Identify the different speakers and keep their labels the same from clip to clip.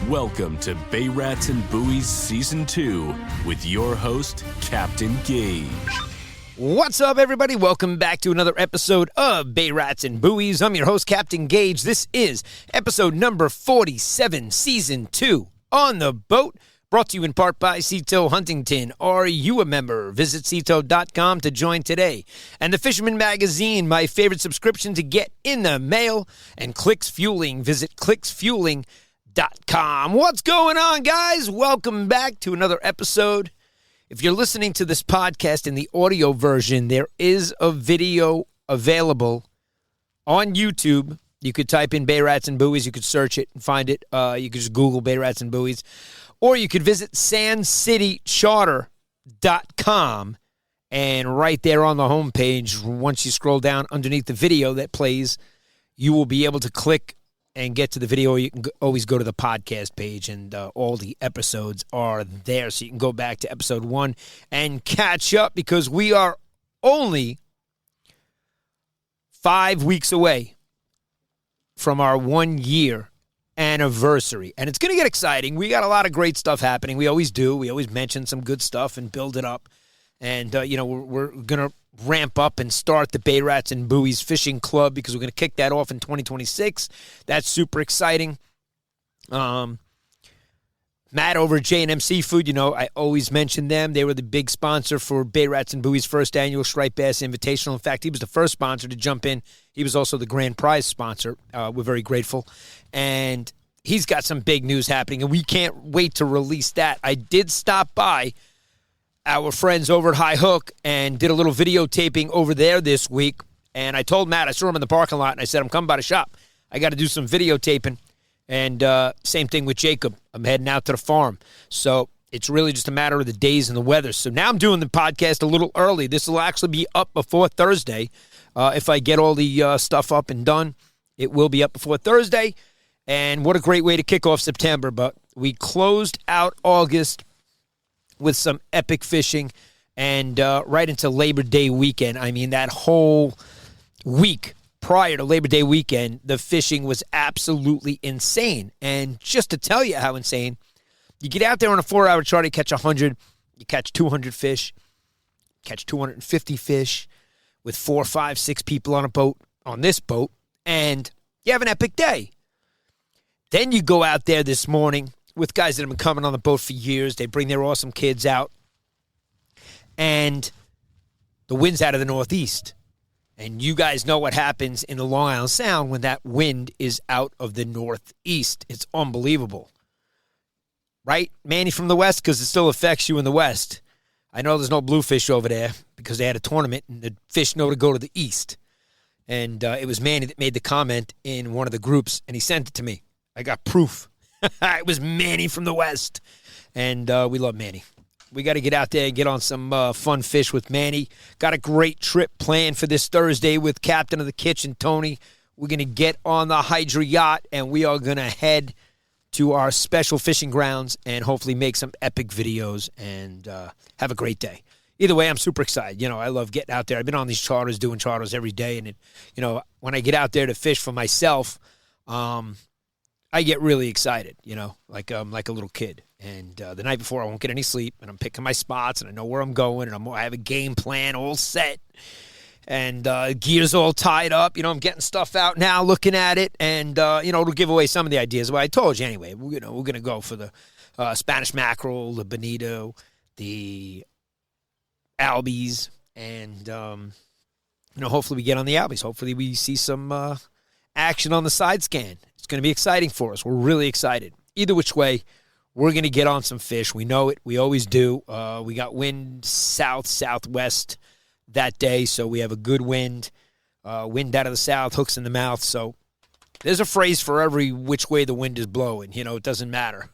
Speaker 1: Welcome to Bay Rats and Buoys Season 2 with your host, Captain Gaige.
Speaker 2: What's up, everybody? Welcome back to another episode of Bay Rats and Buoys. I'm your host, Captain Gaige. This is episode number 47, Season 2, On the Boat, brought to you in part by Cito Huntington. Are you a member? Visit Cito.com to join today. And the Fisherman Magazine, my favorite subscription to get in the mail. And Clicks Fueling. Visit clicksfueling.com. What's going on, guys? Welcome back to another episode. If you're listening to this podcast in the audio version, there is a video available on YouTube. You could type in Bay Rats and Buoys. You could search it and find it. You could just Google Bay Rats and Buoys. Or you could visit sandcitycharter.com. And right there on the homepage, once you scroll down underneath the video that plays, you will be able to click and get to the video. You can always go to the podcast page, and all the episodes are there. So you can go back to episode 1 and catch up, because we are only 5 weeks away from our 1-year anniversary. And it's going to get exciting. We got a lot of great stuff happening. We always do. We always mention some good stuff and build it up. And, we're going to ramp up and start the Bay Rats and Buoys Fishing Club, because we're going to kick that off in 2026. That's super exciting. Matt over at J&M Seafood, I always mention them. They were the big sponsor for Bay Rats and Buoys' first annual Striped Bass Invitational. In fact, he was the first sponsor to jump in. He was also the grand prize sponsor. We're very grateful. And he's got some big news happening, and we can't wait to release that. I did stop by our friends over at High Hook and did a little videotaping over there this week. And I told Matt, I saw him in the parking lot, and I said, I'm coming by the shop. I got to do some videotaping. And same thing with Jacob. I'm heading out to the farm. So it's really just a matter of the days and the weather. So now I'm doing the podcast a little early. This will actually be up before Thursday. If I get all the stuff up and done, it will be up before Thursday. And what a great way to kick off September. But we closed out August with some epic fishing, and right into Labor Day weekend. I mean, that whole week prior to Labor Day weekend, the fishing was absolutely insane. And just to tell you how insane, you get out there on a 4-hour charter, you catch 100, you catch 200 fish, catch 250 fish with 4, 5, 6 people on a boat, on this boat, and you have an epic day. Then you go out there this morning with guys that have been coming on the boat for years. They bring their awesome kids out, and the wind's out of the northeast. And you guys know what happens in the Long Island Sound when that wind is out of the northeast. It's unbelievable. Right, Manny from the west? Because it still affects you in the west. I know there's no bluefish over there because they had a tournament, and the fish know to go to the east. And it was Manny that made the comment in one of the groups, and he sent it to me. I got proof. It was Manny from the west, and we love Manny. We got to get out there and get on some fun fish with Manny. Got a great trip planned for this Thursday with Captain of the Kitchen, Tony. We're going to get on the Hydra yacht, and we are going to head to our special fishing grounds and hopefully make some epic videos and have a great day. Either way, I'm super excited. I love getting out there. I've been on these charters, doing charters every day, and when I get out there to fish for myself, I get really excited, like a little kid. And the night before, I won't get any sleep, and I'm picking my spots, and I know where I'm going, and I have a game plan all set, and gear's all tied up. I'm getting stuff out now, looking at it, and, it'll give away some of the ideas. Well, I told you anyway, we're going to go for the Spanish mackerel, the Bonito, the Albies, and, hopefully we get on the Albies. Hopefully we see some action on the side scan. It's going to be exciting for us. We're really excited. Either which way, we're going to get on some fish. We know it. We always do. We got wind southwest that day, so we have a good wind. Wind out of the south, hooks in the mouth. So there's a phrase for every which way the wind is blowing. It doesn't matter.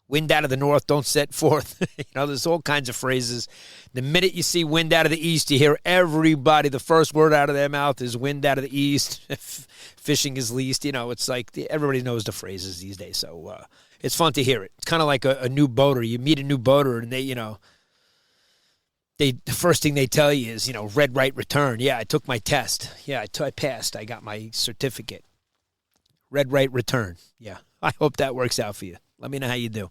Speaker 2: Wind out of the north, don't set forth. There's all kinds of phrases. The minute you see wind out of the east, you hear everybody, the first word out of their mouth is wind out of the east. Fishing is least. It's like everybody knows the phrases these days. So it's fun to hear it. It's kind of like a new boater. You meet a new boater, and the first thing they tell you is, red right return. Yeah, I took my test. Yeah, I passed. I got my certificate. Red right return. Yeah, I hope that works out for you. Let me know how you do.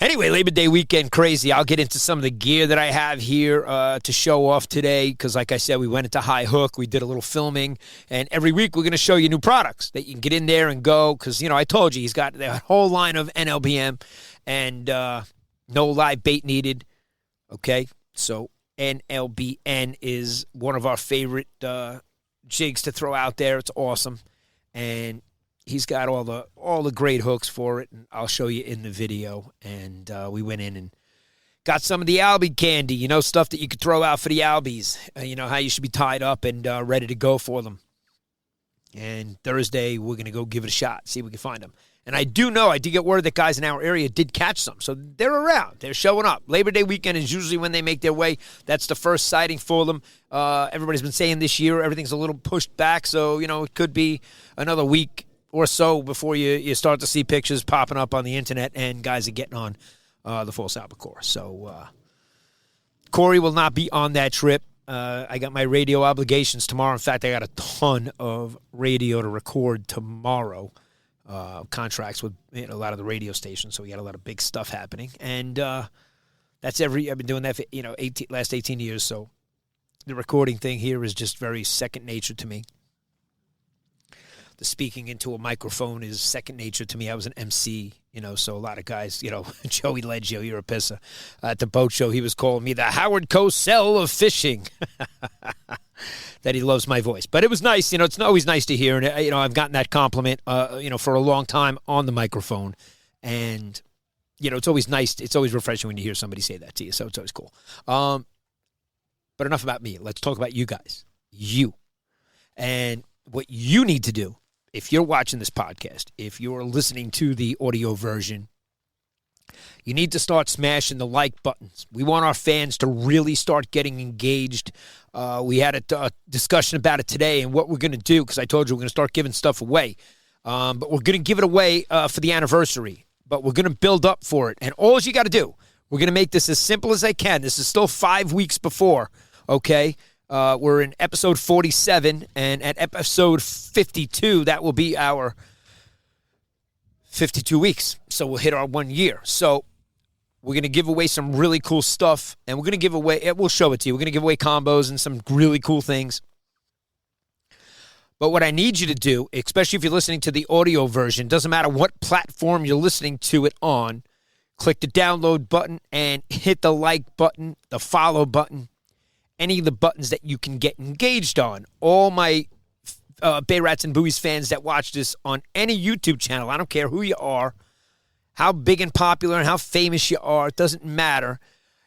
Speaker 2: Anyway, Labor Day weekend, crazy. I'll get into some of the gear that I have here to show off today because, like I said, we went into High Hook. We did a little filming, and every week we're going to show you new products that you can get in there and go because, I told you he's got the whole line of NLBM and no live bait needed, okay? So NLBN is one of our favorite jigs to throw out there. It's awesome, and he's got all the great hooks for it, and I'll show you in the video. And we went in and got some of the Albie candy, stuff that you could throw out for the Albies. How you should be tied up and ready to go for them. And Thursday, we're going to go give it a shot, see if we can find them. And I did get word that guys in our area did catch some. So they're around. They're showing up. Labor Day weekend is usually when they make their way. That's the first sighting for them. Everybody's been saying this year everything's a little pushed back. So, it could be another week or so before you start to see pictures popping up on the internet and guys are getting on the false albacore. So Corey will not be on that trip. I got my radio obligations tomorrow. In fact, I got a ton of radio to record tomorrow. Contracts with a lot of the radio stations, so we got a lot of big stuff happening. And that's I've been doing that for last 18 years. So the recording thing here is just very second nature to me. The speaking into a microphone is second nature to me. I was an MC, so a lot of guys, Joey Leggio, you're a pisser. At the boat show, he was calling me the Howard Cosell of fishing. That he loves my voice. But it was nice, it's always nice to hear. And, I've gotten that compliment, for a long time on the microphone. And, it's always nice. It's always refreshing when you hear somebody say that to you. So it's always cool. But enough about me. Let's talk about you guys. You. And what you need to do, if you're watching this podcast, if you're listening to the audio version, you need to start smashing the like buttons. We want our fans to really start getting engaged. We had a discussion about it today and what we're going to do, because I told you we're going to start giving stuff away. But we're going to give it away for the anniversary. But we're going to build up for it. And all you got to do, we're going to make this as simple as I can. This is still 5 weeks before, okay? We're in episode 47, and at episode 52, that will be our 52 weeks. So we'll hit our 1 year. So we're going to give away some really cool stuff, and we're going to give away, we'll show it to you. We're going to give away combos and some really cool things. But what I need you to do, especially if you're listening to the audio version, doesn't matter what platform you're listening to it on, click the download button and hit the like button, the follow button, any of the buttons that you can get engaged on. All my Bay Rats and Buoys fans that watch this on any YouTube channel, I don't care who you are, how big and popular and how famous you are, it doesn't matter.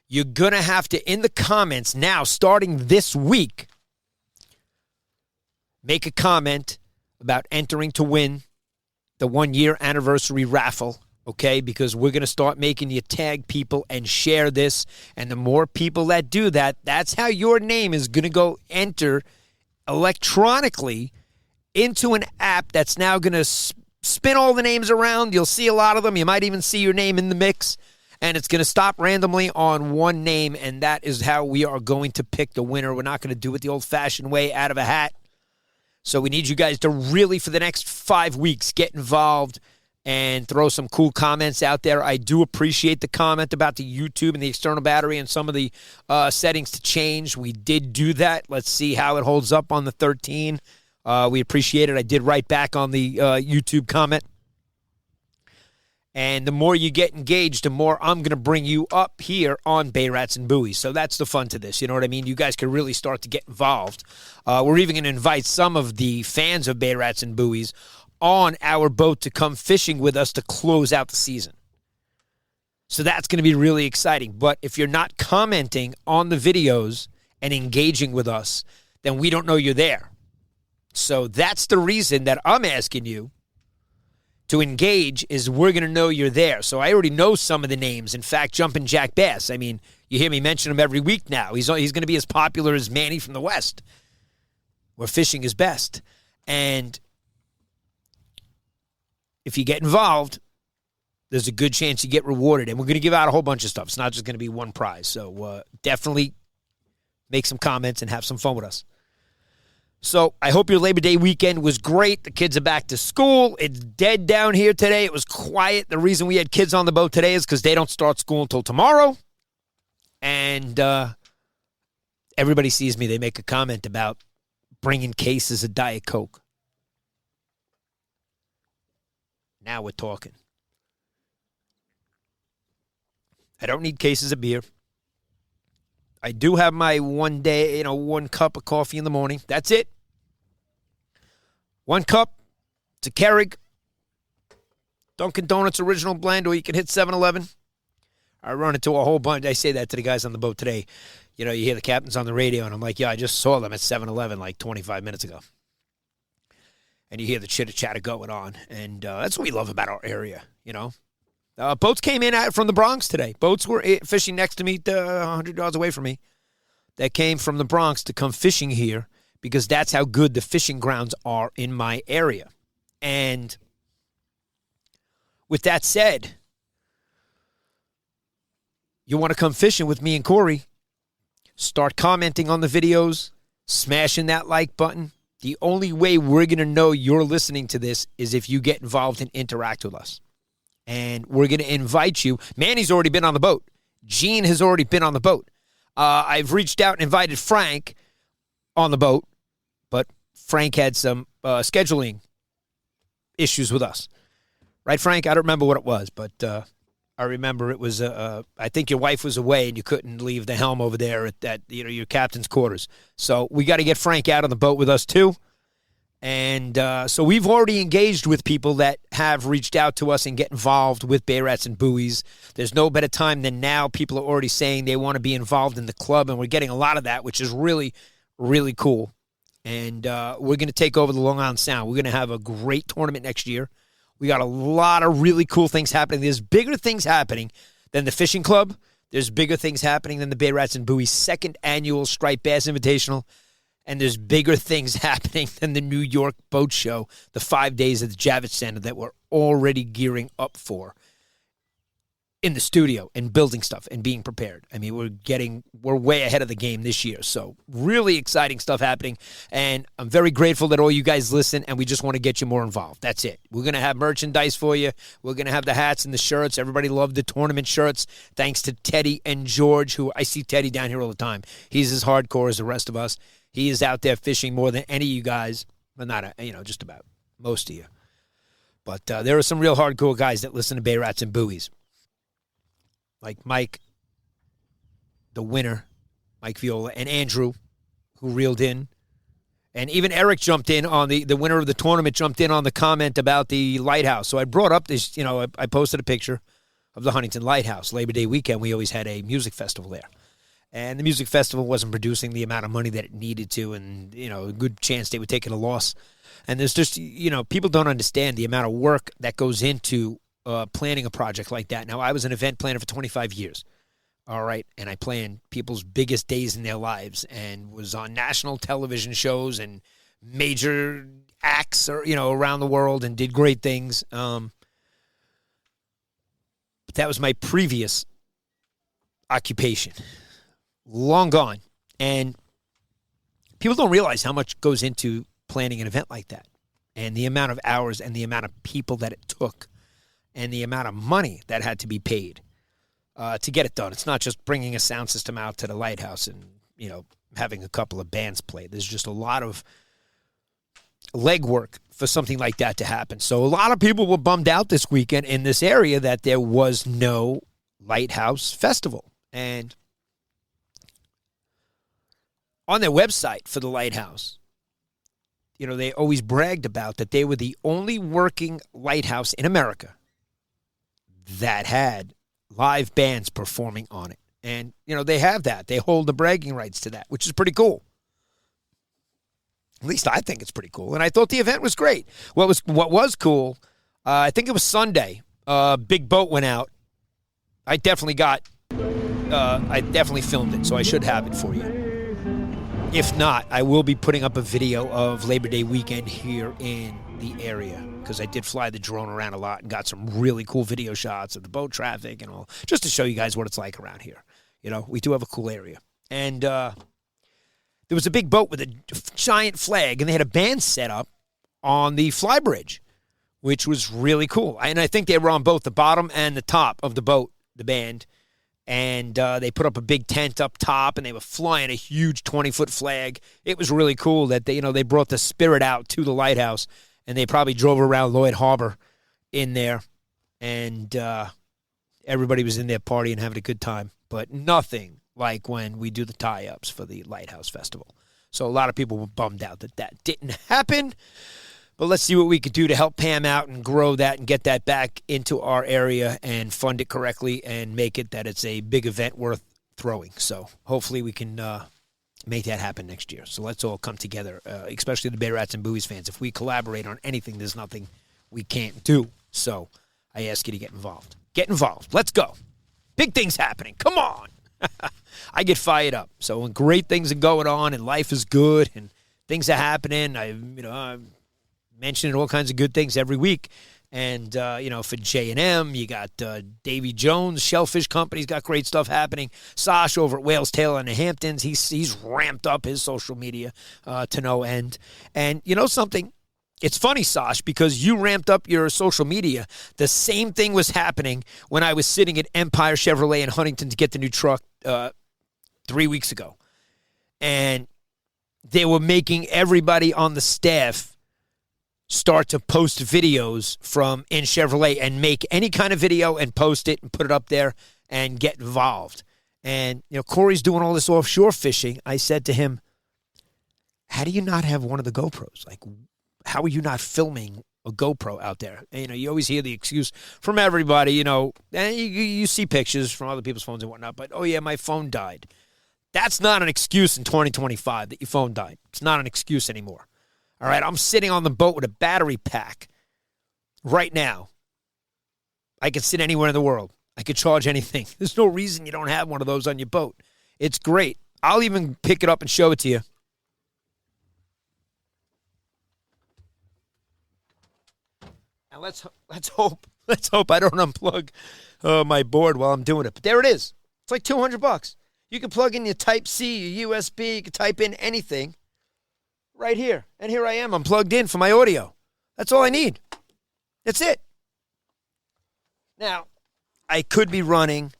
Speaker 2: You're going to have to, in the comments now, starting this week, make a comment about entering to win the 1 year anniversary raffle. Okay, because we're going to start making you tag people and share this. And the more people that do that, that's how your name is going to go enter electronically into an app that's now going to spin all the names around. You'll see a lot of them. You might even see your name in the mix. And it's going to stop randomly on one name. And that is how we are going to pick the winner. We're not going to do it the old-fashioned way out of a hat. So we need you guys to really, for the next 5 weeks, get involved and throw some cool comments out there. I do appreciate the comment about the YouTube and the external battery and some of the settings to change. We did do that. Let's see how it holds up on the 13. We appreciate it. I did write back on the YouTube comment. And the more you get engaged, the more I'm going to bring you up here on Bay Rats and Buoys. So that's the fun to this. You know what I mean? You guys can really start to get involved. We're even going to invite some of the fans of Bay Rats and Buoys on our boat to come fishing with us to close out the season. So that's going to be really exciting. But if you're not commenting on the videos and engaging with us, then we don't know you're there. So that's the reason that I'm asking you to engage, is we're going to know you're there. So I already know some of the names. In fact, Jumpin' Jack Bass. I mean, you hear me mention him every week now. He's going to be as popular as Manny from the West, where fishing is best. And if you get involved, there's a good chance you get rewarded. And we're going to give out a whole bunch of stuff. It's not just going to be one prize. So definitely make some comments and have some fun with us. So I hope your Labor Day weekend was great. The kids are back to school. It's dead down here today. It was quiet. The reason we had kids on the boat today is because they don't start school until tomorrow. And everybody sees me. They make a comment about bringing cases of Diet Coke. Now we're talking. I don't need cases of beer. I do have my one cup of coffee in the morning. That's it. 1 cup. It's a Keurig. Dunkin' Donuts original blend, or you can hit 7-Eleven. I run into a whole bunch. I say that to the guys on the boat today. You know, you hear the captains on the radio, and I'm like, yeah, I just saw them at 7-Eleven like 25 minutes ago. And you hear the chitter-chatter going on. And that's what we love about our area, you know. Boats came in from the Bronx today. Boats were fishing next to me, 100 yards away from me. That came from the Bronx to come fishing here because that's how good the fishing grounds are in my area. And with that said, you want to come fishing with me and Corey, start commenting on the videos, smashing that like button. The only way we're going to know you're listening to this is if you get involved and interact with us. And we're going to invite you. Manny's already been on the boat. Gene has already been on the boat. I've reached out and invited Frank on the boat, but Frank had some scheduling issues with us. Right, Frank? I don't remember what it was, but I remember it was, I think your wife was away and you couldn't leave the helm over there at your captain's quarters. So we got to get Frank out on the boat with us too. And so we've already engaged with people that have reached out to us and get involved with Bay Rats and Buoys. There's no better time than now. People are already saying they want to be involved in the club, and we're getting a lot of that, which is really, really cool. And we're going to take over the Long Island Sound. We're going to have a great tournament next year. We got a lot of really cool things happening. There's bigger things happening than the fishing club. There's bigger things happening than the Bay Rats and Buoys' second annual Striped Bass Invitational. And there's bigger things happening than the New York Boat Show, the 5 days at the Javits Center that we're already gearing up for in the studio and building stuff and being prepared. I mean, we're way ahead of the game this year. So really exciting stuff happening. And I'm very grateful that all you guys listen, and we just want to get you more involved. That's it. We're going to have merchandise for you. We're going to have the hats and the shirts. Everybody loved the tournament shirts. Thanks to Teddy and George, who I see Teddy down here all the time. He's as hardcore as the rest of us. He is out there fishing more than any of you guys. Well, not, just about most of you. But there are some real hardcore guys that listen to Bay Rats and Buoys. Like Mike, the winner, Mike Viola, and Andrew, who reeled in. And even Eric jumped in on the winner of the tournament, jumped in on the comment about the lighthouse. So I brought up this, I posted a picture of the Huntington Lighthouse. Labor Day weekend, we always had a music festival there. And the music festival wasn't producing the amount of money that it needed to, and, a good chance they were taking a loss. And there's just, people don't understand the amount of work that goes into planning a project like that. Now, I was an event planner for 25 years, all right, and I planned people's biggest days in their lives and was on national television shows and major acts, around the world and did great things. But that was my previous occupation. Long gone. And people don't realize how much goes into planning an event like that, and the amount of hours and the amount of people that it took and the amount of money that had to be paid to get it done. It's not just bringing a sound system out to the lighthouse and, having a couple of bands play. There's just a lot of legwork for something like that to happen. So a lot of people were bummed out this weekend in this area that there was no lighthouse festival. And on their website for the lighthouse, they always bragged about that they were the only working lighthouse in America that had live bands performing on it. And, they have that. They hold the bragging rights to that, which is pretty cool. At least I think it's pretty cool. And I thought the event was great. What was cool, I think it was Sunday, big boat went out. I definitely filmed it, so I should have it for you. If not, I will be putting up a video of Labor Day weekend here in the area, because I did fly the drone around a lot and got some really cool video shots of the boat traffic and all, just to show you guys what it's like around here. We do have a cool area. And that there was a big boat with a giant flag, and they had a band set up on the flybridge, which was really cool. And I think they were on both the bottom and the top of the boat, the band. And they put up a big tent up top, and they were flying a huge 20-foot flag. It was really cool that they brought the spirit out to the lighthouse, and they probably drove around Lloyd Harbor in there, and everybody was in there partying, having a good time. But nothing like when we do the tie-ups for the Lighthouse Festival. So a lot of people were bummed out that that didn't happen. But let's see what we could do to help Pam out and grow that and get that back into our area and fund it correctly and make it that it's a big event worth throwing. So hopefully we can make that happen next year. So let's all come together, especially the Bay Rats and Buoys fans. If we collaborate on anything, there's nothing we can't do. So I ask you to get involved. Get involved. Let's go. Big things happening. Come on. I get fired up. So when great things are going on and life is good and things are happening, I'm mentioning all kinds of good things every week. And, for J&M, you got Davy Jones, Shellfish Company's got great stuff happening. Sash over at Wales Tail in the Hamptons, he's ramped up his social media to no end. And you know something? It's funny, Sash, because you ramped up your social media. The same thing was happening when I was sitting at Empire Chevrolet in Huntington to get the new truck 3 weeks ago. And they were making everybody on the staff start to post videos from in Chevrolet and make any kind of video and post it and put it up there and get involved. And, Corey's doing all this offshore fishing. I said to him, how do you not have one of the GoPros? Like, how are you not filming a GoPro out there? And, you always hear the excuse from everybody, and you see pictures from other people's phones and whatnot, but, oh, yeah, my phone died. That's not an excuse in 2025 that your phone died. It's not an excuse anymore. All right, I'm sitting on the boat with a battery pack right now. I could sit anywhere in the world. I could charge anything. There's no reason you don't have one of those on your boat. It's great. I'll even pick it up and show it to you. And let's hope I don't unplug my board while I'm doing it. But there it is. It's like $200. You can plug in your Type-C, your USB. You can type in anything. Right here. And here I am. I'm plugged in for my audio. That's all I need. That's it. Now, I could be running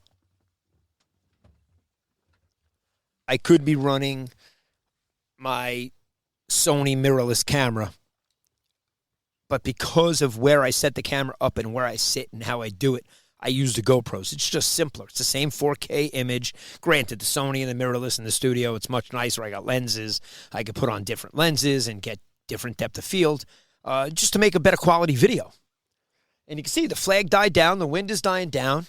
Speaker 2: my Sony mirrorless camera. But because of where I set the camera up and where I sit and how I do it, I use the GoPros. It's just simpler. It's the same 4K image. Granted, the Sony and the mirrorless in the studio, it's much nicer. I got lenses. I could put on different lenses and get different depth of field just to make a better quality video. And you can see the flag died down. The wind is dying down.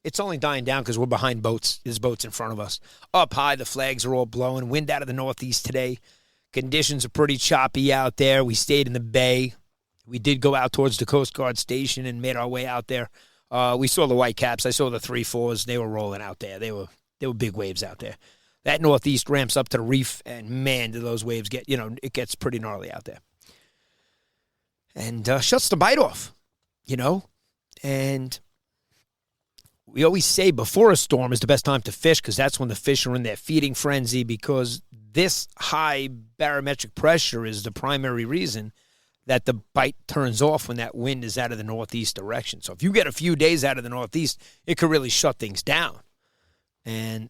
Speaker 2: It's only dying down because we're behind boats. There's boats in front of us. Up high, the flags are all blowing. Wind out of the northeast today. Conditions are pretty choppy out there. We stayed in the bay. We did go out towards the Coast Guard station and made our way out there. We saw the Whitecaps. I saw the 3-4s. They were rolling out there. They were big waves out there. That northeast ramps up to the reef, and man, do those waves get, it gets pretty gnarly out there. And shuts the bite off, And we always say before a storm is the best time to fish because that's when the fish are in their feeding frenzy because this high barometric pressure is the primary reason that the bite turns off when that wind is out of the northeast direction. So if you get a few days out of the northeast, it could really shut things down. And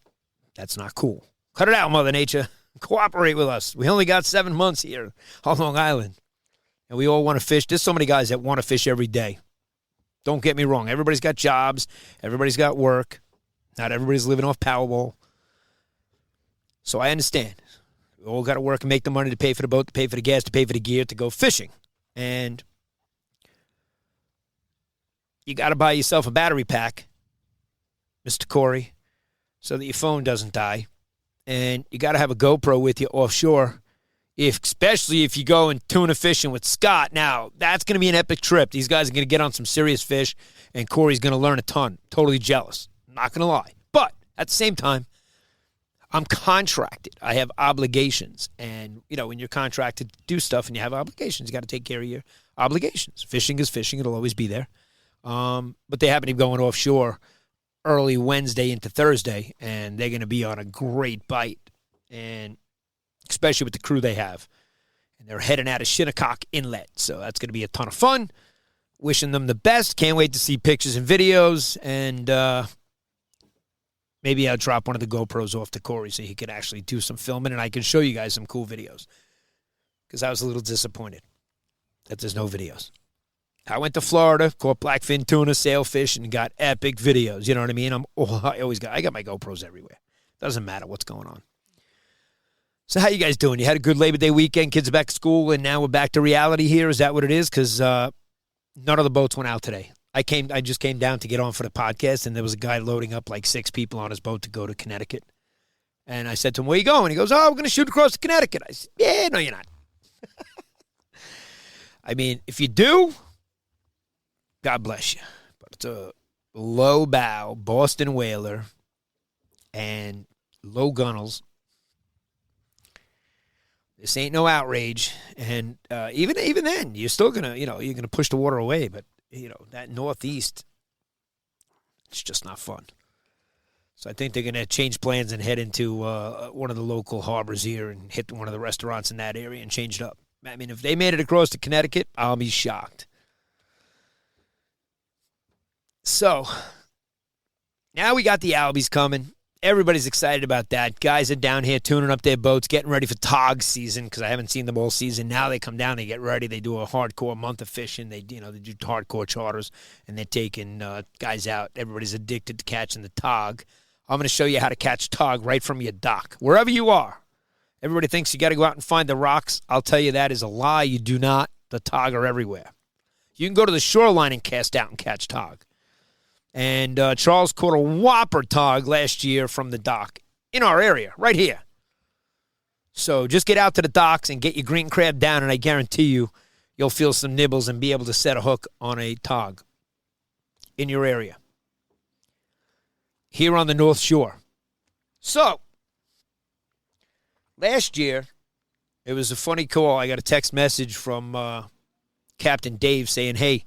Speaker 2: that's not cool. Cut it out, Mother Nature. Cooperate with us. We only got 7 months here on Long Island. And we all want to fish. There's so many guys that want to fish every day. Don't get me wrong. Everybody's got jobs. Everybody's got work. Not everybody's living off Powerball. So I understand. We all got to work and make the money to pay for the boat, to pay for the gas, to pay for the gear, to go fishing. And you got to buy yourself a battery pack, Mr. Corey, so that your phone doesn't die. And you got to have a GoPro with you offshore, especially if you go and tuna fishing with Scott. Now, that's going to be an epic trip. These guys are going to get on some serious fish, and Corey's going to learn a ton. Totally jealous. Not going to lie. But at the same time, I'm contracted. I have obligations. And, when you're contracted to do stuff and you have obligations, you got to take care of your obligations. Fishing is fishing. It'll always be there. But they happen to be going offshore early Wednesday into Thursday, and they're going to be on a great bite. And especially with the crew they have. And they're heading out of Shinnecock Inlet, so that's going to be a ton of fun. Wishing them the best. Can't wait to see pictures and videos, and maybe I'll drop one of the GoPros off to Corey so he can actually do some filming, and I can show you guys some cool videos, because I was a little disappointed that there's no videos. I went to Florida, caught blackfin tuna, sailfish, and got epic videos. You know what I mean? I got my GoPros everywhere. Doesn't matter what's going on. So how you guys doing? You had a good Labor Day weekend? Kids are back to school, and now we're back to reality here. Is that what it is? Because none of the boats went out today. I just came down to get on for the podcast, and there was a guy loading up like 6 people on his boat to go to Connecticut. And I said to him, "Where you going?" He goes, "Oh, we're going to shoot across to Connecticut." I said, "Yeah, no, you're not." I mean, if you do, God bless you. But it's a low bow Boston whaler and low gunnels. This ain't no outrage. And even then, you're still going to, you're going to push the water away. But, that northeast, it's just not fun. So I think they're going to change plans and head into one of the local harbors here and hit one of the restaurants in that area and change it up. I mean, if they made it across to Connecticut, I'll be shocked. So, now we got the Albies coming. Everybody's excited about that. Guys are down here tuning up their boats, getting ready for tog season, because I haven't seen them all season. Now they come down, they get ready. They do a hardcore month of fishing. They do hardcore charters, and they're taking guys out. Everybody's addicted to catching the tog. I'm going to show you how to catch tog right from your dock, wherever you are. Everybody thinks you got to go out and find the rocks. I'll tell you that is a lie. You do not. The tog are everywhere. You can go to the shoreline and cast out and catch tog. And Charles caught a whopper tog last year from the dock in our area, right here. So just get out to the docks and get your green crab down, and I guarantee you'll feel some nibbles and be able to set a hook on a tog in your area here on the North Shore. So last year, it was a funny call. I got a text message from Captain Dave saying, "Hey,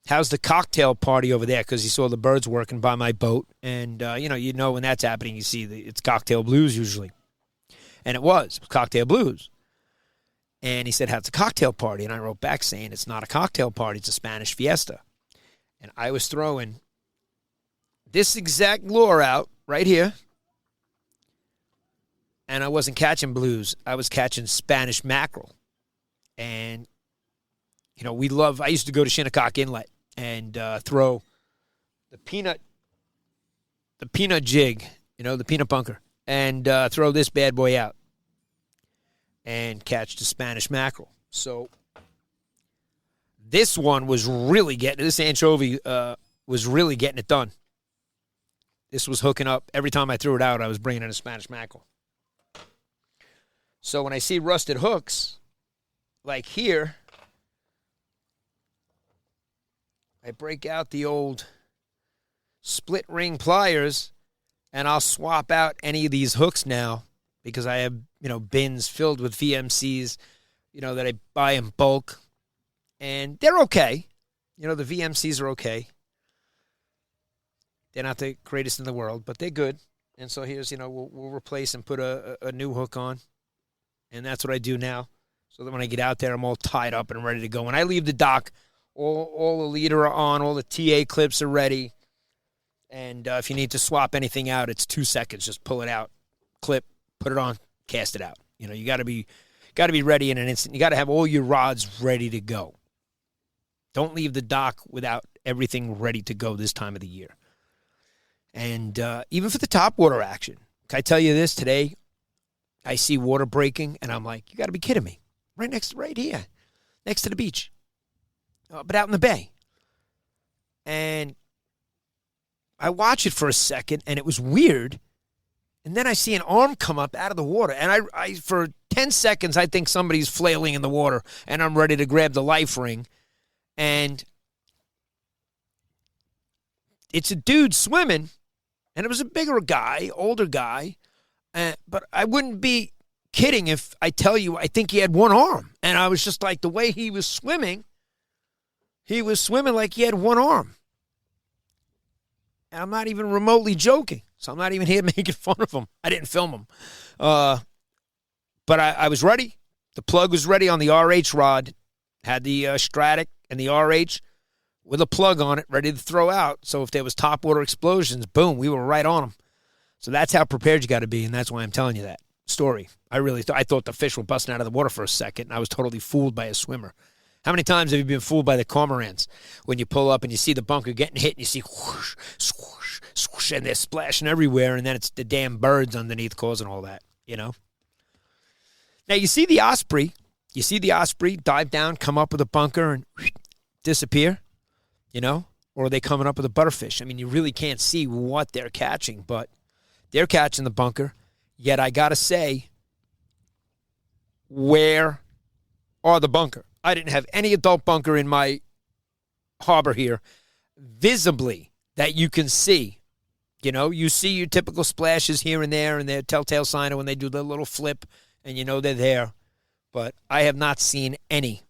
Speaker 2: how's the cocktail party over there?" Because he saw the birds working by my boat. And, when that's happening, you see it's cocktail blues usually. And it was cocktail blues. And he said, "How's the cocktail party?" And I wrote back saying, "It's not a cocktail party. It's a Spanish fiesta." And I was throwing this exact lure out right here. And I wasn't catching blues. I was catching Spanish mackerel. And I used to go to Shinnecock Inlet and throw the peanut jig, the peanut bunker, and throw this bad boy out and catch the Spanish mackerel. So this one was really this anchovy was really getting it done. This was hooking up. Every time I threw it out, I was bringing in a Spanish mackerel. So when I see rusted hooks, like here, I break out the old split ring pliers, and I'll swap out any of these hooks now because I have, bins filled with VMCs, that I buy in bulk. And they're okay. The VMCs are okay. They're not the greatest in the world, but they're good. And so here's, we'll replace and put a new hook on. And that's what I do now. So that when I get out there, I'm all tied up and ready to go. When I leave the dock, all the leader are on, all the TA clips are ready. And if you need to swap anything out, it's 2 seconds. Just pull it out, clip, put it on, cast it out. You got to be ready in an instant. You got to have all your rods ready to go. Don't leave the dock without everything ready to go this time of the year. And even for the topwater action, can I tell you this? Today, I see water breaking, and I'm like, you got to be kidding me. Right here, next to the beach. But out in the bay. And I watch it for a second, and it was weird. And then I see an arm come up out of the water. And I for 10 seconds, I think somebody's flailing in the water, and I'm ready to grab the life ring. And it's a dude swimming, and it was a bigger guy, older guy. But I wouldn't be kidding if I tell you I think he had one arm. And I was just like, the way he was swimming like he had one arm. And I'm not even remotely joking. So I'm not even here making fun of him. I didn't film him. But I was ready. The plug was ready on the RH rod. Had the Stratic and the RH with a plug on it ready to throw out. So if there was topwater explosions, boom, we were right on them. So that's how prepared you got to be, and that's why I'm telling you that story. I thought the fish were busting out of the water for a second, and I was totally fooled by a swimmer. How many times have you been fooled by the cormorants when you pull up and you see the bunker getting hit and you see whoosh, swoosh, swoosh, and they're splashing everywhere, and then it's the damn birds underneath causing all that, you know? Now, you see the osprey. You see the osprey dive down, come up with a bunker, and disappear, you know? Or are they coming up with a butterfish? I mean, you really can't see what they're catching, but they're catching the bunker. Yet I got to say, where are the bunker? I didn't have any adult bunker in my harbor here visibly that you can see. You know, you see your typical splashes here and their telltale sign of when they do the little flip, and you know they're there. But I have not seen any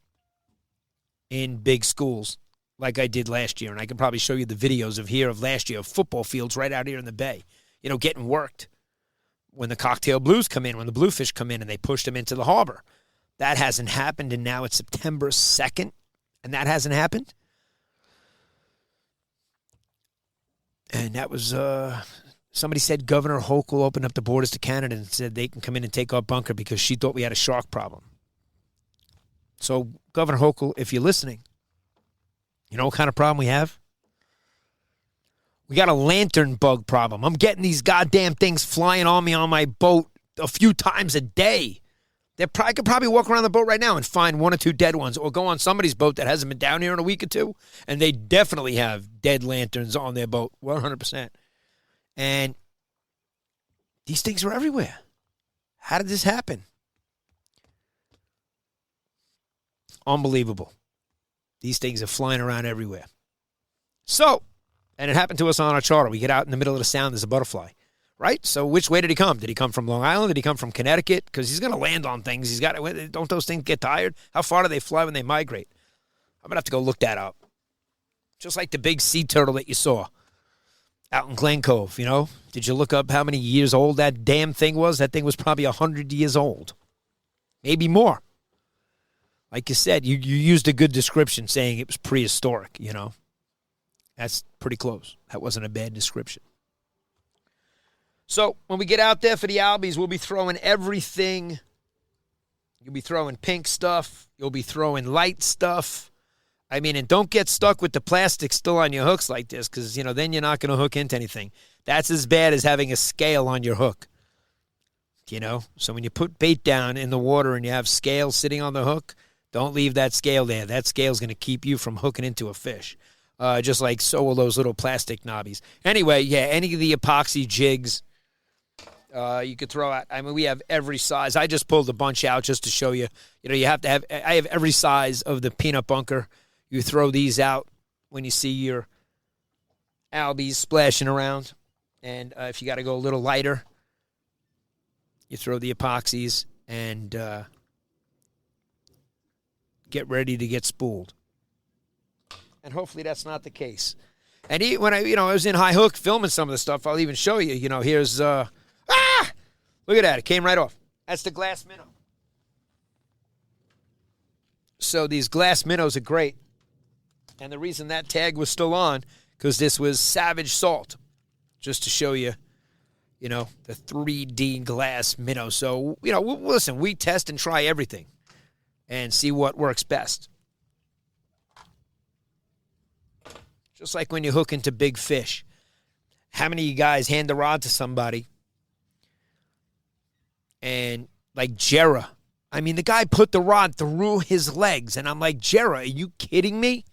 Speaker 2: in big schools like I did last year. And I can probably show you the videos of last year of football fields right out here in the bay, you know, getting worked. When the cocktail blues come in, when the bluefish come in and they push them into the harbor. That hasn't happened, and now it's September 2nd, and that hasn't happened. And that was, somebody said Governor Hochul opened up the borders to Canada and said they can come in and take our bunker because she thought we had a shark problem. So, Governor Hochul, if you're listening, you know what kind of problem we have? We got a lantern bug problem. I'm getting these goddamn things flying on me on my boat a few times a day. I could probably walk around the boat right now and find one or two dead ones, or go on somebody's boat that hasn't been down here in a week or two, and they definitely have dead lanterns on their boat, 100%. And these things are everywhere. How did this happen? Unbelievable. These things are flying around everywhere. So, and it happened to us on our charter. We get out in the middle of the sound, there's a butterfly. Right? So which way did he come? Did he come from Long Island? Did he come from Connecticut? Because he's going to land on things. Don't those things get tired? How far do they fly when they migrate? I'm going to have to go look that up. Just like the big sea turtle that you saw out in Glen Cove, you know? Did you look up how many years old that damn thing was? That thing was probably 100 years old. Maybe more. Like you said, you used a good description saying it was prehistoric, you know? That's pretty close. That wasn't a bad description. So when we get out there for the Albies, we'll be throwing everything. You'll be throwing pink stuff. You'll be throwing light stuff. I mean, and don't get stuck with the plastic still on your hooks like this, because, you know, then you're not going to hook into anything. That's as bad as having a scale on your hook. You know? So when you put bait down in the water and you have scale sitting on the hook, don't leave that scale there. That scale is going to keep you from hooking into a fish. Just like so will those little plastic knobbies. Anyway, yeah, any of the epoxy jigs, you could throw out. I mean, we have every size. I just pulled a bunch out just to show you. You know, you have to have. I have every size of the peanut bunker. You throw these out when you see your Albies splashing around, and if you got to go a little lighter, you throw the epoxies and get ready to get spooled. And hopefully that's not the case. And when I was in High Hook filming some of the stuff, I'll even show you. You know, here's look at that. It came right off. That's the glass minnow. So these glass minnows are great. And the reason that tag was still on, because this was Savage Salt. Just to show you, you know, the 3D glass minnow. So, you know, listen, we test and try everything and see what works best. Just like when you hook into big fish. How many of you guys hand the rod to somebody and, like, Jera, I mean, the guy put the rod through his legs, and I'm like, Jera, are you kidding me?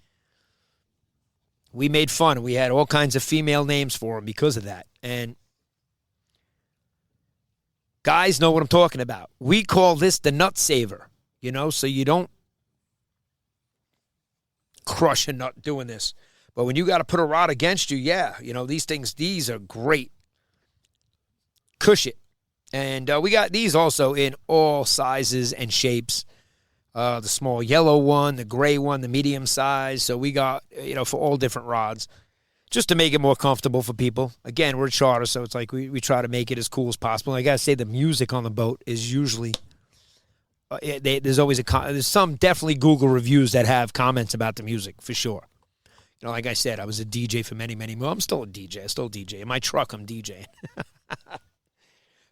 Speaker 2: We made fun. We had all kinds of female names for him because of that. And guys know what I'm talking about. We call this the nut saver, you know, so you don't crush a nut doing this. But when you got to put a rod against you, yeah, you know, these are great. Cush it. And we got these also in all sizes and shapes. The small yellow one, the gray one, the medium size. So we got, you know, for all different rods. Just to make it more comfortable for people. Again, we're a charter, so it's like we try to make it as cool as possible. I got to say the music on the boat is usually there's always there's some definitely Google reviews that have comments about the music for sure. You know, like I said, I was a DJ for many, many more. I'm still a DJ. I still DJ. In my truck, I'm DJing.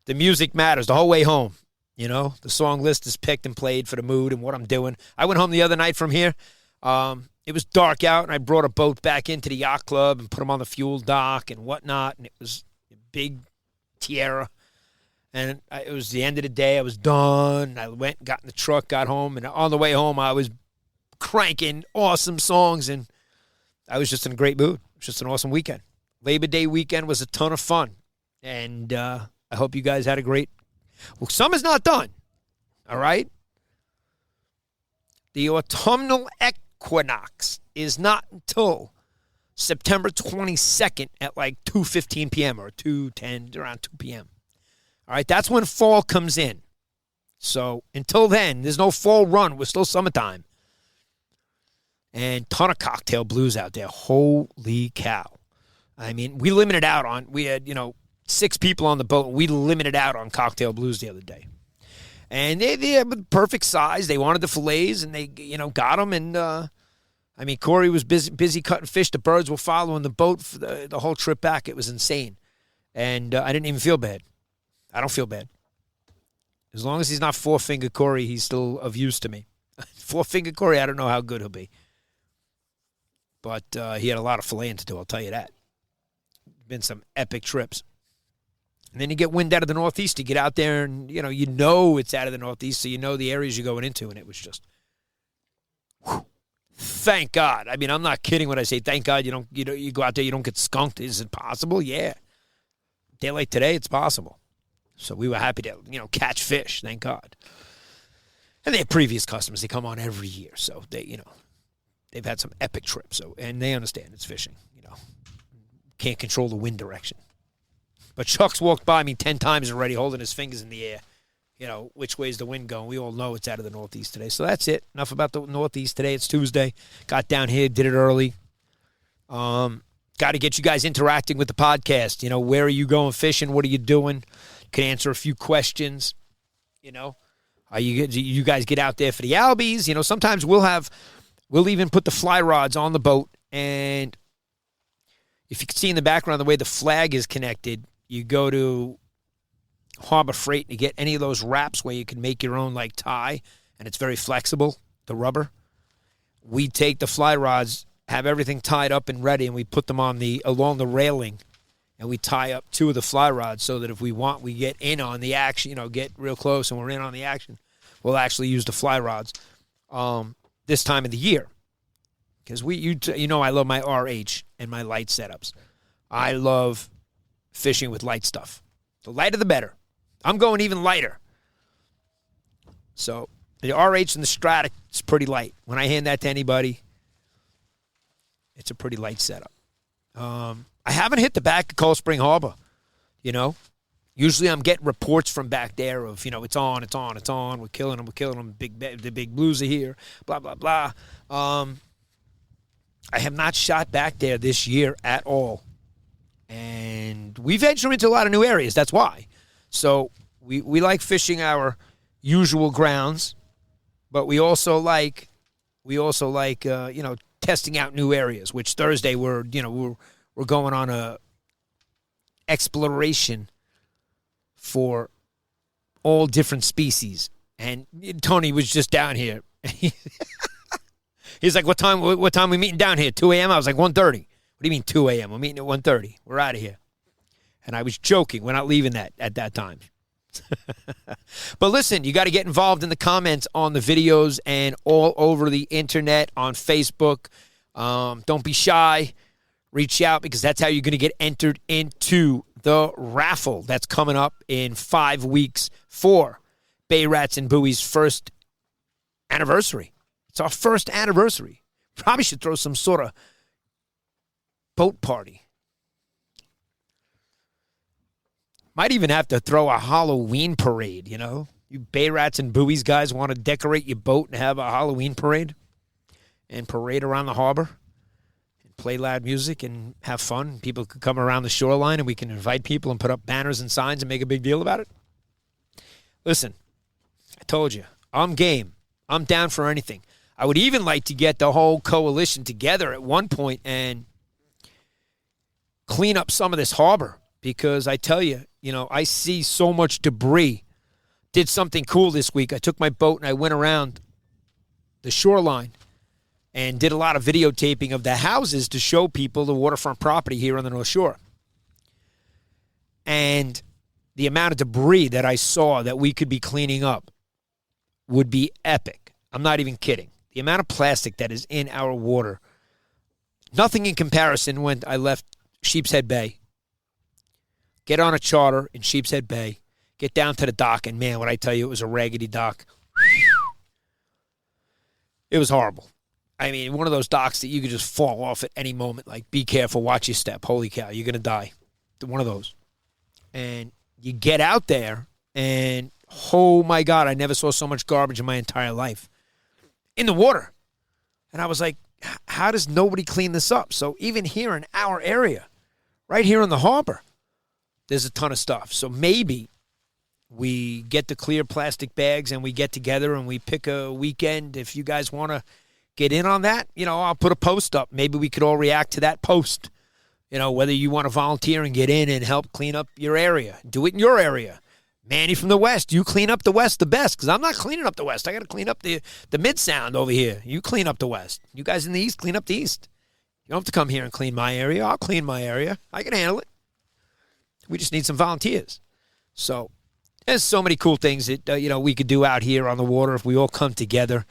Speaker 2: The music matters the whole way home. You know, the song list is picked and played for the mood and what I'm doing. I went home the other night from here. It was dark out, and I brought a boat back into the yacht club and put them on the fuel dock and whatnot, and it was a big Tierra. And it was the end of the day. I was done. I went, got in the truck, got home, and on the way home, I was cranking awesome songs, and I was just in a great mood. It was just an awesome weekend. Labor Day weekend was a ton of fun, and I hope you guys had a great. Well, summer's not done, all right? The autumnal equinox is not until September 22nd at like 2:15 p.m. or 2:10, around 2 p.m. All right, that's when fall comes in. So until then, there's no fall run. We're still summertime. And ton of cocktail blues out there. Holy cow. I mean, we limited out on, we had, 6 people on the boat. We limited out on cocktail blues the other day. And they have the perfect size. They wanted the fillets, and they, got them. And, Corey was busy cutting fish. The birds were following the boat for the whole trip back. It was insane. And I didn't even feel bad. I don't feel bad. As long as he's not four-finger Corey, he's still of use to me. Four-finger Corey, I don't know how good he'll be. But he had a lot of filleting to do, I'll tell you that. Been some epic trips. And then you get wind out of the northeast. You get out there and, you know it's out of the northeast, so you know the areas you're going into, and it was just, whew, thank God. I mean, I'm not kidding when I say thank God you go out there, you don't get skunked. Is it possible? Yeah. A day like today, it's possible. So we were happy to, catch fish, thank God. And they have previous customers. They come on every year, so they, they've had some epic trips. So, and they understand it's fishing, Can't control the wind direction. But Chuck's walked by me 10 times already, holding his fingers in the air. Which way's the wind going? We all know it's out of the northeast today. So that's it. Enough about the northeast today. It's Tuesday. Got down here, did it early. Got to get you guys interacting with the podcast. Where are you going fishing? What are you doing? Can answer a few questions. Are you guys get out there for the Albies? Sometimes we'll even put the fly rods on the boat, and if you can see in the background the way the flag is connected, you go to Harbor Freight to get any of those wraps where you can make your own like tie, and it's very flexible, the rubber. We take the fly rods, have everything tied up and ready, and we put them along the railing, and we tie up 2 of the fly rods so that if we want, we get in on the action, get real close and we're in on the action. We'll actually use the fly rods this time of the year. Because I love my RH and my light setups. I love fishing with light stuff. The lighter the better. I'm going even lighter. So the RH and the Strata is pretty light. When I hand that to anybody, it's a pretty light setup. I haven't hit the back of Cold Spring Harbor, Usually I'm getting reports from back there of, it's on. We're killing them. The big blues are here, blah, blah, blah. I have not shot back there this year at all. And we venture into a lot of new areas. That's why. So we like fishing our usual grounds, but we also like testing out new areas, which Thursday we're going on a exploration for all different species. And Tony was just down here. He's like, what time we meeting down here? 2 a.m.? I was like, 1:30. What do you mean 2 a.m.? We're meeting at 1:30. We're out of here. And I was joking. We're not leaving that at that time. But listen, you got to get involved in the comments on the videos and all over the internet, on Facebook. Don't be shy. Reach out, because that's how you're going to get entered into the raffle that's coming up in 5 weeks for Bay Rats and Buoys' first anniversary. It's our first anniversary. Probably should throw some sort of boat party. Might even have to throw a Halloween parade, You Bay Rats and Buoys guys want to decorate your boat and have a Halloween parade and parade around the harbor and play loud music and have fun. People could come around the shoreline and we can invite people and put up banners and signs and make a big deal about it. Listen, I told you, I'm game. I'm down for anything. I would even like to get the whole coalition together at one point and clean up some of this harbor, because I tell you, I see so much debris. Did something cool this week. I took my boat and I went around the shoreline and did a lot of videotaping of the houses to show people the waterfront property here on the North Shore. And the amount of debris that I saw that we could be cleaning up would be epic. I'm not even kidding. The amount of plastic that is in our water, nothing in comparison when I left Sheepshead Bay. Get on a charter in Sheepshead Bay, get down to the dock, and man, when I tell you it was a raggedy dock, it was horrible. I mean, one of those docks that you could just fall off at any moment. Like, be careful, watch your step. Holy cow, you're going to die. One of those. And you get out there, and oh my God, I never saw so much garbage in my entire life. In the water. And I was like, how does nobody clean this up? So even here in our area, right here in the harbor, there's a ton of stuff. So maybe we get the clear plastic bags and we get together and we pick a weekend. If you guys want to get in on that, I'll put a post up. Maybe we could all react to that post. Whether you want to volunteer and get in and help clean up your area. Do it in your area. Manny from the West, you clean up the West the best, because I'm not cleaning up the West. I got to clean up the Mid-Sound over here. You clean up the West. You guys in the East, clean up the East. You don't have to come here and clean my area. I'll clean my area. I can handle it. We just need some volunteers. So there's so many cool things that, we could do out here on the water if we all come together,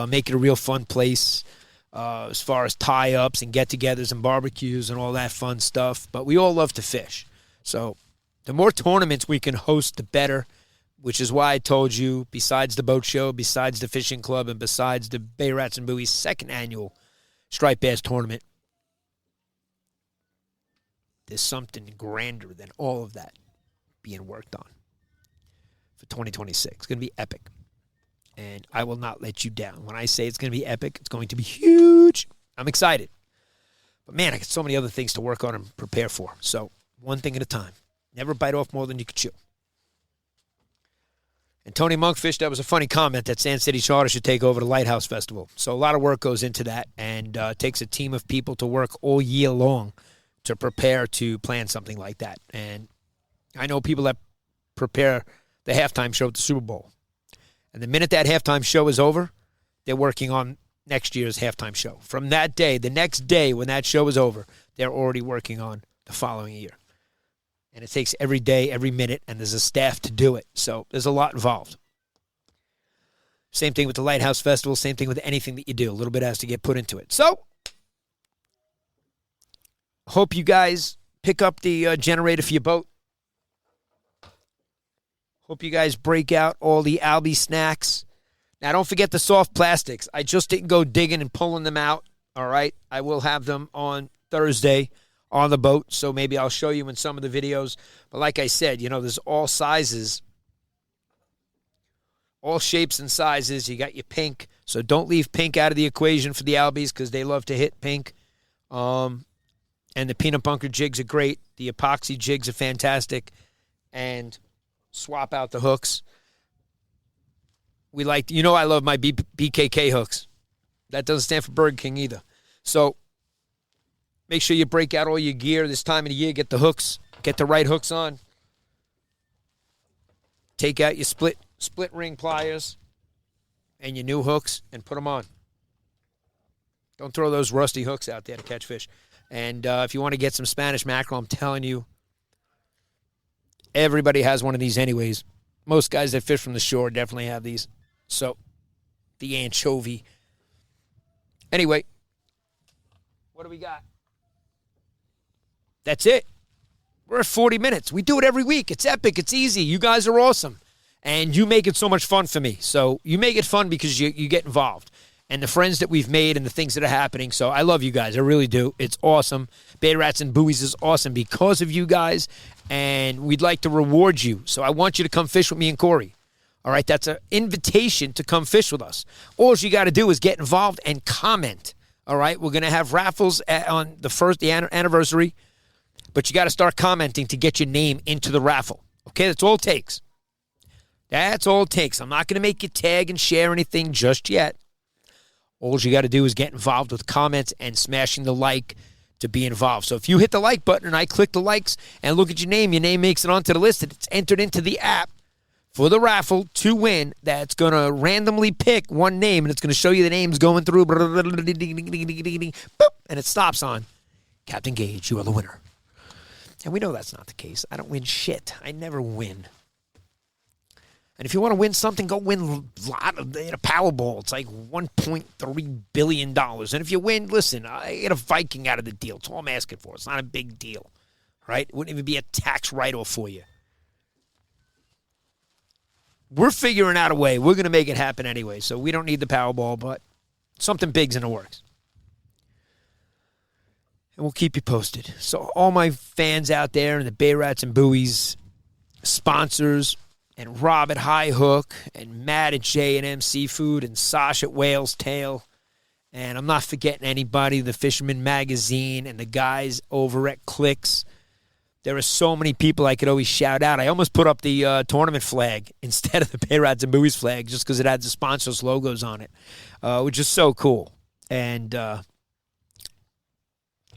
Speaker 2: make it a real fun place as far as tie-ups and get-togethers and barbecues and all that fun stuff. But we all love to fish. So the more tournaments we can host, the better, which is why I told you, besides the boat show, besides the fishing club, and besides the Bay Rats and Buoys' second annual striped bass tournament, there's something grander than all of that being worked on for 2026. It's going to be epic. And I will not let you down. When I say it's going to be epic, it's going to be huge. I'm excited. But man, I got so many other things to work on and prepare for. So one thing at a time. Never bite off more than you can chew. And Tony Monkfish, that was a funny comment that Sand City Charter should take over the Lighthouse Festival. So a lot of work goes into that, and it takes a team of people to work all year long to prepare to plan something like that. And I know people that prepare the halftime show at the Super Bowl. And the minute that halftime show is over, they're working on next year's halftime show. From that day, the next day when that show is over, they're already working on the following year. And it takes every day, every minute, and there's a staff to do it. So there's a lot involved. Same thing with the Lighthouse Festival, same thing with anything that you do. A little bit has to get put into it. So, hope you guys pick up the generator for your boat. Hope you guys break out all the Albies snacks. Now, don't forget the soft plastics. I just didn't go digging and pulling them out, all right? I will have them on Thursday on the boat, so maybe I'll show you in some of the videos. But like I said, there's all sizes, all shapes and sizes. You got your pink, so don't leave pink out of the equation for the Albies because they love to hit pink. And the peanut bunker jigs are great. The epoxy jigs are fantastic. And swap out the hooks. We like, I love my BKK hooks. That doesn't stand for Burger King either. So make sure you break out all your gear this time of the year. Get the hooks. Get the right hooks on. Take out your split ring pliers and your new hooks and put them on. Don't throw those rusty hooks out there to catch fish. And if you want to get some Spanish mackerel, I'm telling you, everybody has one of these anyways. Most guys that fish from the shore definitely have these. So, the anchovy. Anyway, what do we got? That's it. We're at 40 minutes. We do it every week. It's epic. It's easy. You guys are awesome. And you make it so much fun for me. So you make it fun because you get involved. And the friends that we've made and the things that are happening. So I love you guys. I really do. It's awesome. Bay Rats and Buoys is awesome because of you guys. And we'd like to reward you. So I want you to come fish with me and Corey. All right? That's an invitation to come fish with us. All you got to do is get involved and comment. All right? We're going to have raffles on the anniversary. But you got to start commenting to get your name into the raffle. Okay? That's all it takes. That's all it takes. I'm not going to make you tag and share anything just yet. All you got to do is get involved with comments and smashing the like to be involved. So if you hit the like button and I click the likes and look at your name makes it onto the list. It's entered into the app for the raffle to win. That's going to randomly pick one name, and it's going to show you the names going through. Boop, and it stops on Captain Gaige. You are the winner. And we know that's not the case. I don't win shit. I never win. And if you want to win something, go win a lot of a Powerball. It's like $1.3 billion. And if you win, listen, I get a Viking out of the deal. It's all I'm asking for. It's not a big deal, right? It wouldn't even be a tax write-off for you. We're figuring out a way. We're going to make it happen anyway, so we don't need the Powerball, but something big's in the works. And we'll keep you posted. So all my fans out there and the Bay Rats and Buoys sponsors, and Rob at High Hook, and Matt at J&M Seafood, and Sash at Whale's Tail. And I'm not forgetting anybody, the Fisherman Magazine, and the guys over at Clicks. There are so many people I could always shout out. I almost put up the tournament flag instead of the Bay Rats and Buoys flag just because it had the sponsors' logos on it, which is so cool. And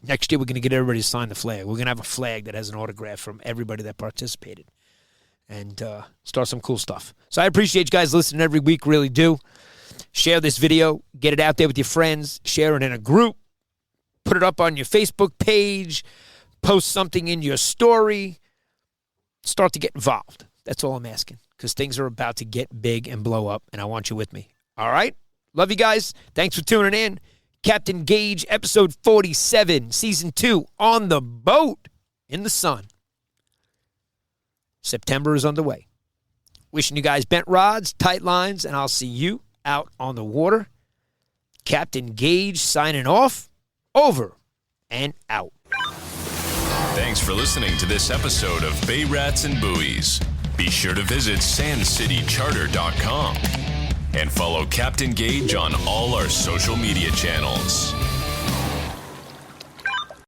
Speaker 2: next year we're going to get everybody to sign the flag. We're going to have a flag that has an autograph from everybody that participated. And start some cool stuff. So I appreciate you guys listening every week, really do. Share this video. Get it out there with your friends. Share it in a group. Put it up on your Facebook page. Post something in your story. Start to get involved. That's all I'm asking. Because things are about to get big and blow up, and I want you with me. All right? Love you guys. Thanks for tuning in. Captain Gaige, episode 47, season 2, on the boat in the sun. September is underway. Wishing you guys bent rods, tight lines, and I'll see you out on the water. Captain Gaige signing off, over and out.
Speaker 1: Thanks for listening to this episode of Bay Rats and Buoys. Be sure to visit sandcitycharter.com and follow Captain Gaige on all our social media channels.